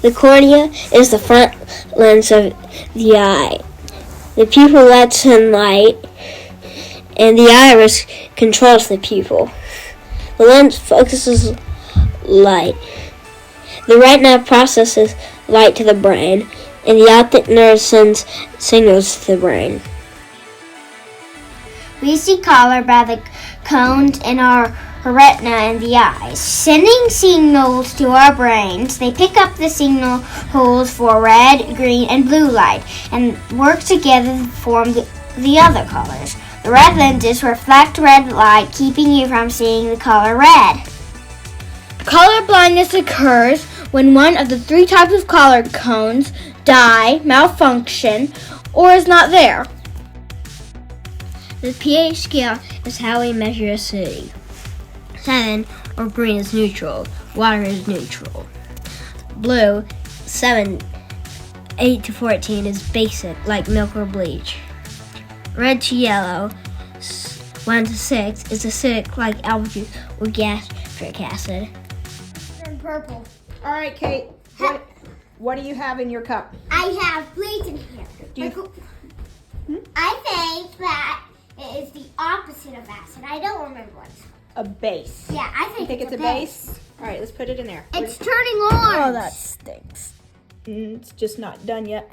The cornea is the front lens of the eye. The pupil lets in light, and the iris controls the pupil. The lens focuses light. The retina processes light to the brain, and the optic nerve sends signals to the brain. We see color by the cones in our retina and the eyes, sending signals to our brains. They pick up the signals for red, green, and blue light and work together to form the other colors. The red lenses reflect red light, keeping you from seeing the color red. Color blindness occurs when one of the three types of color cones die, malfunction, or is not there. The pH scale is how we measure acidity. 7 or green is neutral. Water is neutral. Blue, 7, 8 to 14 is basic, like milk or bleach. Red to yellow, 1 to 6 is acidic, like apple juice or gastric acid. And purple. All right, Kate. What do you have in your cup? I have bleach in here. I think that it is the opposite of acid. I don't remember what. A base. Yeah, I You think it's a base? All right, let's put it in there. It's turning orange. Oh, that stinks. It's just not done yet.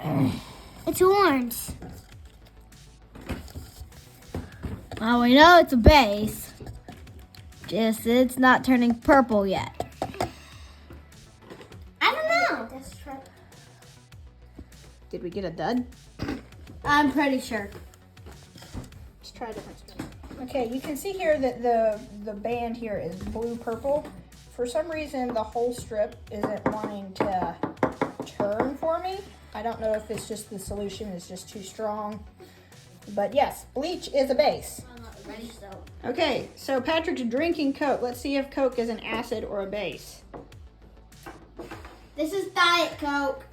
It's orange. Well, we know it's a base. Just it's not turning purple yet. I don't know. Did we get a dud? I'm pretty sure. Let's try a different strip. Okay, you can see here that the band here is blue-purple. For some reason, the whole strip isn't wanting to turn for me. I don't know if it's just the solution is just too strong. But yes, bleach is a base. I'm not ready, so. Okay, so Patrick's drinking Coke. Let's see if Coke is an acid or a base. This is Diet Coke.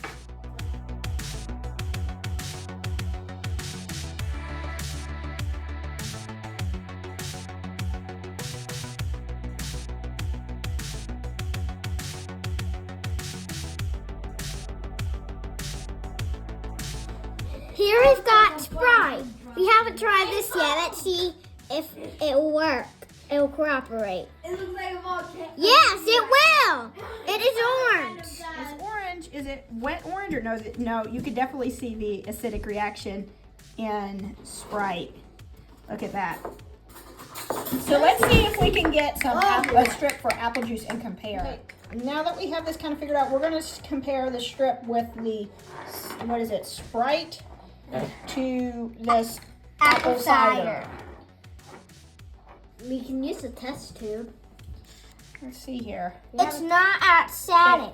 Here we've got Sprite. We haven't tried this yet. Let's see if it will work. It will cooperate. It looks like a volcano. Yes, it will. It is orange. It's orange. Is it wet orange or no? No, you could definitely see the acidic reaction in Sprite. Look at that. So let's see if we can get a strip for apple juice and compare. Okay. Now that we have this kind of figured out, we're going to compare the strip with the, what is it, Sprite to this apple cider. We can use a test tube. Let's see here. It's not acidic.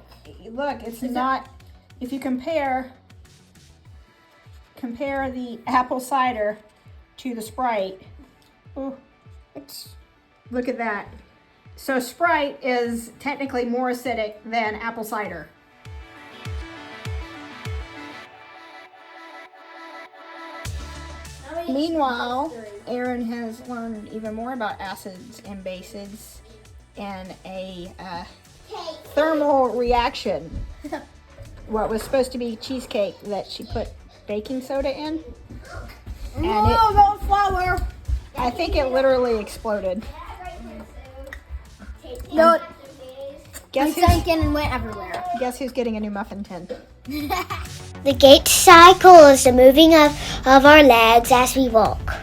Look, it's not. If you compare the apple cider to the Sprite. Oh, look at that. So Sprite is technically more acidic than apple cider. Meanwhile, Aaron has learned even more about acids and bases and a thermal reaction. What was supposed to be cheesecake that she put baking soda in. And don't flour. I think it literally exploded. No, it Guess sank in and went everywhere. who's getting a new muffin tin? The gait cycle is the moving of our legs as we walk.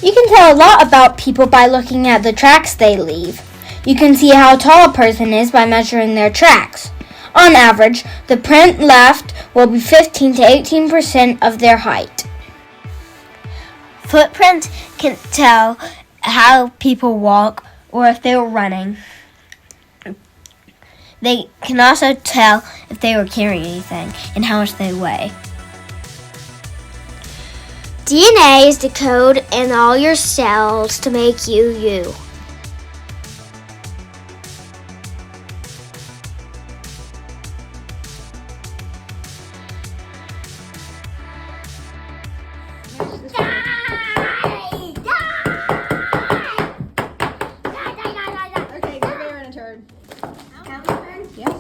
You can tell a lot about people by looking at the tracks they leave. You can see how tall a person is by measuring their tracks. On average, the print left will be 15 to 18% of their height. Footprints can tell how people walk or if they were running. They can also tell if they were carrying anything and how much they weigh. DNA is the code in all your cells to make you you. Okay, give Aaron a turn. Yes.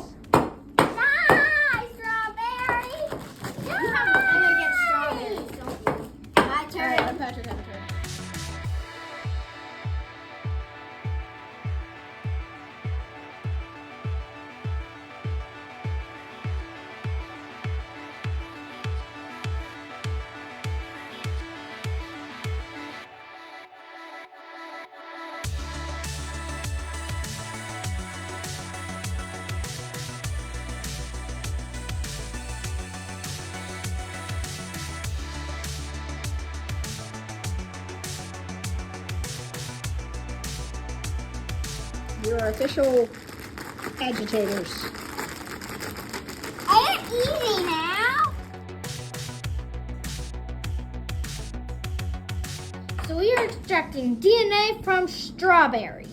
culture temperature. Your official agitators. They're easy now. So we are extracting DNA from strawberries.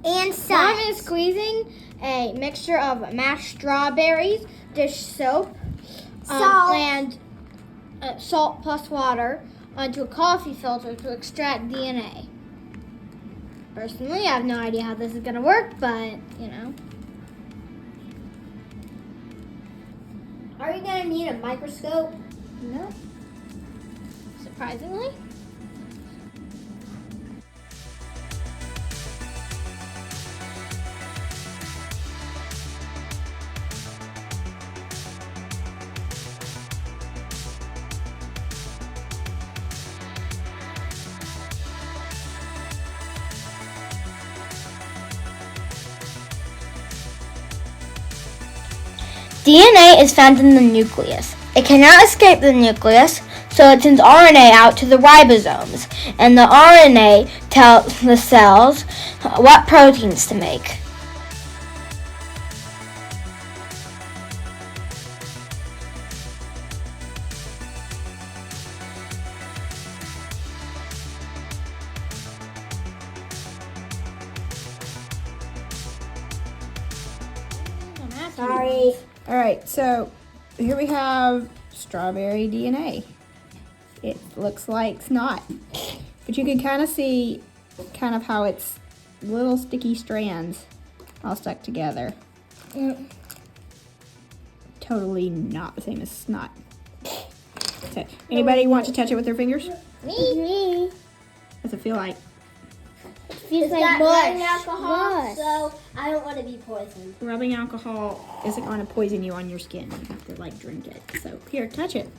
And Mom is squeezing a mixture of mashed strawberries, dish soap, Salt. and salt plus water onto a coffee filter to extract DNA. Personally, I have no idea how this is going to work, but, you know. Are you gonna need a microscope? No. Surprisingly. DNA is found in the nucleus. It cannot escape the nucleus, so it sends RNA out to the ribosomes, and the RNA tells the cells what proteins to make. Sorry. All right, so here we have strawberry DNA. It looks like snot, but you can kind of see kind of how it's little sticky strands all stuck together. Totally not the same as snot. So, anybody want to touch it with their fingers? Me. Does it feel like? Feels It's like got rubbing mush. alcohol, Mush. so I don't want to be poisoned. Rubbing alcohol isn't going to poison you on your skin. You have to like drink it. So here, touch it.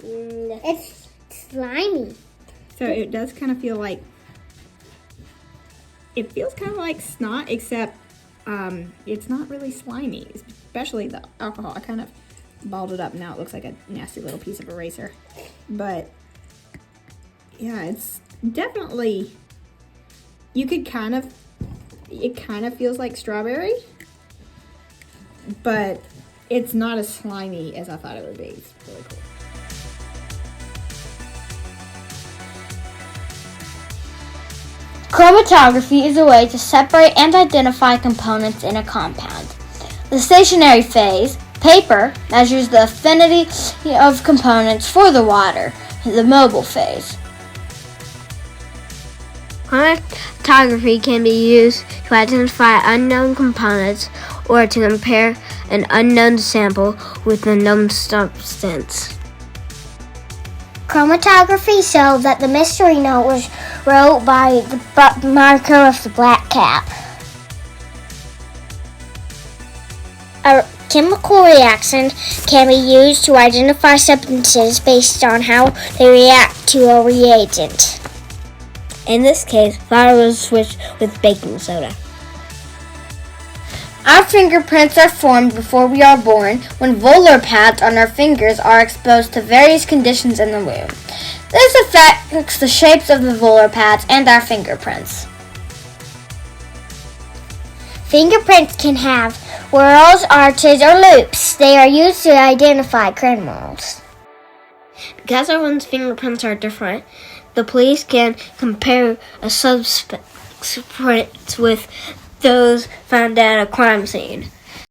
It's slimy. So it does kind of feel like, it feels kind of like snot, except it's not really slimy, especially the alcohol. I kind of balled it up. Now it looks like a nasty little piece of eraser. But yeah, it's definitely, you could kind of, it kind of feels like strawberry, but it's not as slimy as I thought it would be. It's really cool. Chromatography is a way to separate and identify components in a compound. The stationary phase, paper, measures the affinity of components for the water. The mobile phase. Chromatography can be used to identify unknown components or to compare an unknown sample with a known substance. Chromatography showed that the mystery note was wrote by the marker of the black cap. A chemical reaction can be used to identify substances based on how they react to a reagent. In this case, flour was switched with baking soda. Our fingerprints are formed before we are born when volar pads on our fingers are exposed to various conditions in the womb. This affects the shapes of the volar pads and our fingerprints. Fingerprints can have whorls, arches, or loops. They are used to identify criminals. Because everyone's fingerprints are different, the police can compare a suspect's prints with those found at a crime scene.